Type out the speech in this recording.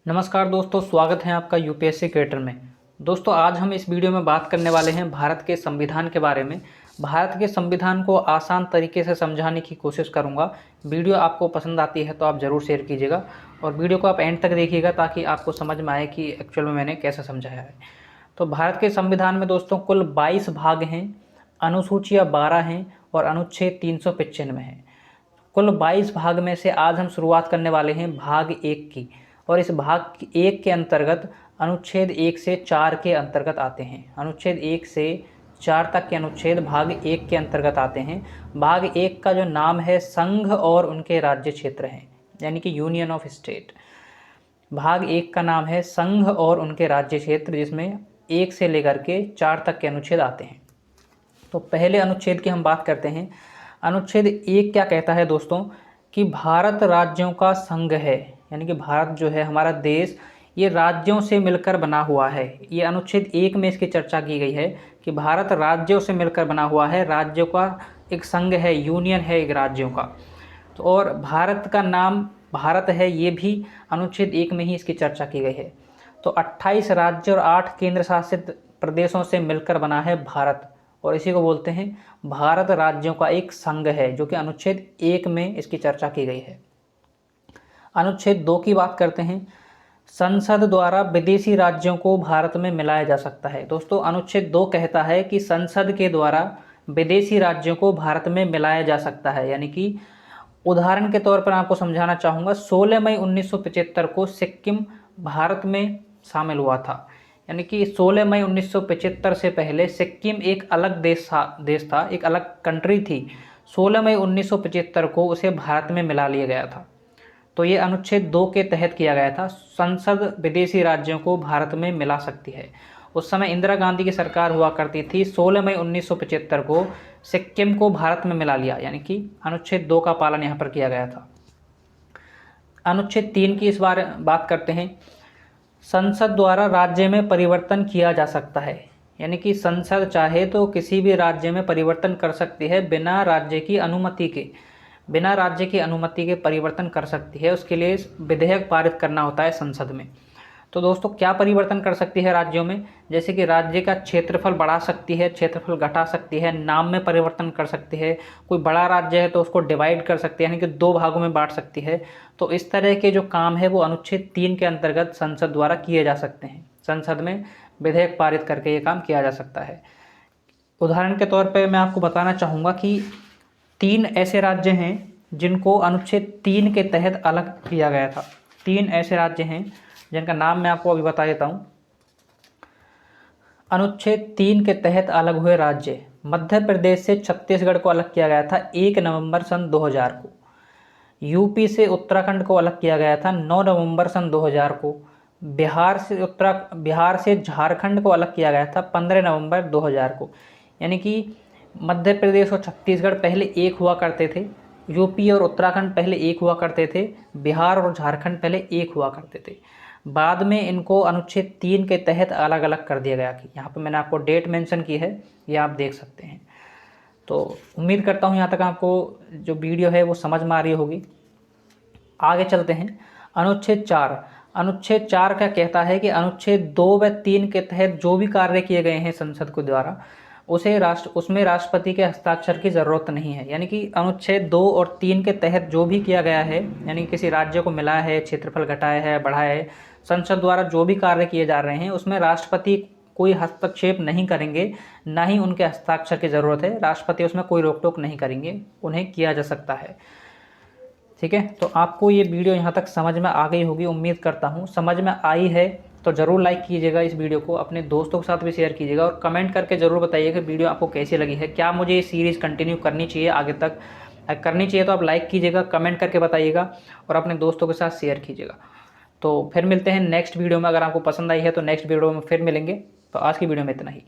नमस्कार दोस्तों, स्वागत है आपका यूपीएससी क्रिएटर में। दोस्तों, आज हम इस वीडियो में बात करने वाले हैं भारत के संविधान के बारे में। भारत के संविधान को आसान तरीके से समझाने की कोशिश करूंगा। वीडियो आपको पसंद आती है तो आप ज़रूर शेयर कीजिएगा और वीडियो को आप एंड तक देखिएगा ताकि आपको समझ में आए कि एक्चुअल में मैंने कैसे समझाया है। तो भारत के संविधान में दोस्तों कुल 22 भाग हैं, अनुसूचियाँ 12 हैं और अनुच्छेद 395 है। कुल 22 भाग में से आज हम शुरुआत करने वाले हैं भाग 1 की, और इस भाग 1 के अंतर्गत अनुच्छेद 1 से 4 के अंतर्गत आते हैं। अनुच्छेद 1 से 4 तक के अनुच्छेद भाग 1 के अंतर्गत आते हैं। भाग 1 का जो नाम है संघ और उनके राज्य क्षेत्र हैं, यानी कि यूनियन ऑफ स्टेट। भाग 1 का नाम है संघ और उनके राज्य क्षेत्र, जिसमें 1 से लेकर के 4 तक के अनुच्छेद आते हैं। तो पहले अनुच्छेद की हम बात करते हैं। अनुच्छेद 1 क्या कहता है दोस्तों कि भारत राज्यों का संघ है, यानी कि भारत जो है हमारा देश, ये राज्यों से मिलकर बना हुआ है। ये अनुच्छेद 1 में इसकी चर्चा की गई है कि भारत राज्यों से मिलकर बना हुआ है, राज्यों का एक संघ है, यूनियन है एक राज्यों का। तो और भारत का नाम भारत है, ये भी अनुच्छेद 1 में ही इसकी चर्चा की गई है। तो 28 राज्य और 8 केंद्र शासित प्रदेशों से मिलकर बना है भारत, और इसी को बोलते हैं भारत राज्यों का एक संघ है, जो कि अनुच्छेद 1 में इसकी चर्चा की गई है। अनुच्छेद 2 की बात करते हैं। संसद द्वारा विदेशी राज्यों को भारत में मिलाया जा सकता है। दोस्तों, अनुच्छेद 2 कहता है कि संसद के द्वारा विदेशी राज्यों को भारत में मिलाया जा सकता है, यानी कि उदाहरण के तौर पर आपको समझाना चाहूँगा, 16 मई 1975 को सिक्किम भारत में शामिल हुआ था। यानी कि 16 मई 1975 से पहले सिक्किम एक अलग देश था, एक अलग कंट्री थी। 16 मई 1975 को उसे भारत में मिला लिया गया था। तो ये अनुच्छेद 2 के तहत किया गया था। संसद विदेशी राज्यों को भारत में मिला सकती है। उस समय इंदिरा गांधी की सरकार हुआ करती थी। 16 मई 1975 को सिक्किम को भारत में मिला लिया, यानी कि अनुच्छेद 2 का पालन यहाँ पर किया गया था। अनुच्छेद 3 की इस बार बात करते हैं। संसद द्वारा राज्य में परिवर्तन किया जा सकता है, यानी कि संसद चाहे तो किसी भी राज्य में परिवर्तन कर सकती है बिना राज्य की अनुमति के परिवर्तन कर सकती है। उसके लिए विधेयक पारित करना होता है संसद में। तो दोस्तों, क्या परिवर्तन कर सकती है राज्यों में? जैसे कि राज्य का क्षेत्रफल बढ़ा सकती है, क्षेत्रफल घटा सकती है, नाम में परिवर्तन कर सकती है। कोई बड़ा राज्य है तो उसको डिवाइड कर सकती है, यानी कि 2 भागों में बांट सकती है। तो इस तरह के जो काम है वो अनुच्छेद 3 के अंतर्गत संसद द्वारा किए जा सकते हैं। संसद में विधेयक पारित करके ये काम किया जा सकता है। उदाहरण के तौर पर मैं आपको बताना चाहूँगा कि 3 ऐसे राज्य हैं जिनको अनुच्छेद 3 के तहत अलग किया गया था। 3 ऐसे राज्य हैं जिनका नाम मैं आपको अभी बता देता हूँ। अनुच्छेद 3 के तहत अलग हुए राज्य: मध्य प्रदेश से छत्तीसगढ़ को अलग किया गया था 1 नवंबर सन 2000 को। यूपी से उत्तराखंड को अलग किया गया था 9 नवंबर सन 2000 को। बिहार से झारखंड को अलग किया गया था 15 नवंबर 2000 को। यानी कि मध्य प्रदेश और छत्तीसगढ़ पहले एक हुआ करते थे, यूपी और उत्तराखंड पहले एक हुआ करते थे, बिहार और झारखंड पहले एक हुआ करते थे। बाद में इनको अनुच्छेद 3 के तहत अलग अलग कर दिया गया। कि यहाँ पर मैंने आपको डेट मेंशन की है, ये आप देख सकते हैं। तो उम्मीद करता हूँ यहाँ तक आपको जो वीडियो है वो समझ में आ रही होगी। आगे चलते हैं। अनुच्छेद 4 क्या कहता है कि अनुच्छेद 2 व 3 के तहत जो भी कार्य किए गए हैं संसद के द्वारा, उसमें राष्ट्रपति के हस्ताक्षर की ज़रूरत नहीं है। यानी कि अनुच्छेद 2 और 3 के तहत जो भी किया गया है, यानी किसी राज्य को मिला है, क्षेत्रफल घटाया है, बढ़ाया है, संसद द्वारा जो भी कार्य किए जा रहे हैं उसमें राष्ट्रपति कोई हस्तक्षेप नहीं करेंगे, ना ही उनके हस्ताक्षर की ज़रूरत है। राष्ट्रपति उसमें कोई रोक टोक नहीं करेंगे, उन्हें किया जा सकता है। ठीक है, तो आपको ये वीडियो यहाँ तक समझ में आ गई होगी, उम्मीद करता हूँ। समझ में आई है तो ज़रूर लाइक कीजिएगा, इस वीडियो को अपने दोस्तों के साथ भी शेयर कीजिएगा और कमेंट करके ज़रूर बताइएगा वीडियो आपको कैसी लगी है। क्या मुझे ये सीरीज़ कंटिन्यू करनी चाहिए आगे तक? करनी चाहिए तो आप लाइक कीजिएगा, कमेंट करके बताइएगा और अपने दोस्तों के साथ शेयर कीजिएगा। तो फिर मिलते हैं नेक्स्ट वीडियो में। अगर आपको पसंद आई है तो नेक्स्ट वीडियो में फिर मिलेंगे। तो आज की वीडियो में इतना ही।